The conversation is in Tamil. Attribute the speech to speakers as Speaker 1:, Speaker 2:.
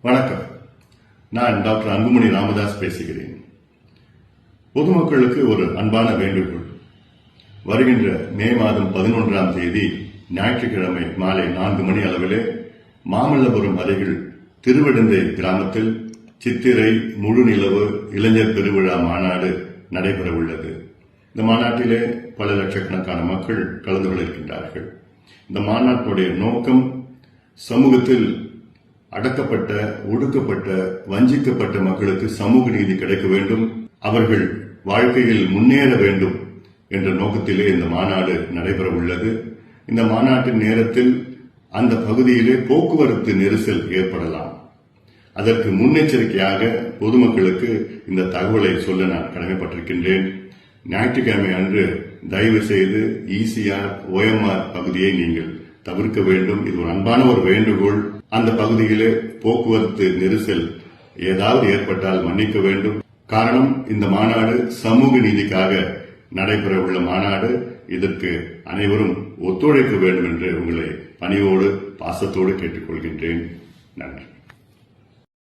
Speaker 1: வணக்கம். நான் டாக்டர் அன்புமணி ராமதாஸ் பேசுகிறேன். பொதுமக்களுக்கு ஒரு அன்பான வேண்டுகோள். வருகின்ற மே மாதம் 11ஆம் தேதி ஞாயிற்றுக்கிழமை மாலை 4 மணி அளவிலே மாமல்லபுரம் அருகில் திருவிடந்தை கிராமத்தில் சித்திரை முழு நிலவு இளைஞர் பெருவிழா மாநாடு நடைபெற உள்ளது. இந்த மாநாட்டிலே பல லட்சக்கணக்கான மக்கள் கலந்து கொள்ள இருக்கின்றார்கள். இந்த மாநாட்டுடைய நோக்கம் சமூகத்தில் அடக்கப்பட்ட, ஒடுக்கப்பட்ட, வஞ்சிக்கப்பட்ட மக்களுக்கு சமூக நீதி கிடைக்க வேண்டும், அவர்கள் வாழ்க்கையில் முன்னேற வேண்டும் என்ற நோக்கத்திலே இந்த மாநாடு நடைபெற உள்ளது. இந்த மாநாட்டின் நேரத்தில் அந்த பகுதியிலே போக்குவரத்து நெரிசல் ஏற்படலாம். அதற்கு முன்னெச்சரிக்கையாக பொதுமக்களுக்கு இந்த தகவலை சொல்ல நான் கடமைப்பட்டிருக்கின்றேன். ஞாயிற்றுக்கிழமை அன்று தயவு செய்து ECR, OMR பகுதியை நீங்கள் தவிர்க்க வேண்டும். இது ஒரு அன்பான ஒரு வேண்டுகோள். அந்த பகுதியிலே போக்குவரத்து நெரிசல் ஏதாவது ஏற்பட்டால் மன்னிக்க வேண்டும். காரணம், இந்த மாநாடு சமூக நீதிக்காக நடைபெற உள்ள மாநாடு. இதற்கு அனைவரும் ஒத்துழைக்க வேண்டும் என்று உங்களை பணிவோடு பாசத்தோடு கேட்டுக்கொள்கின்றேன். நன்றி.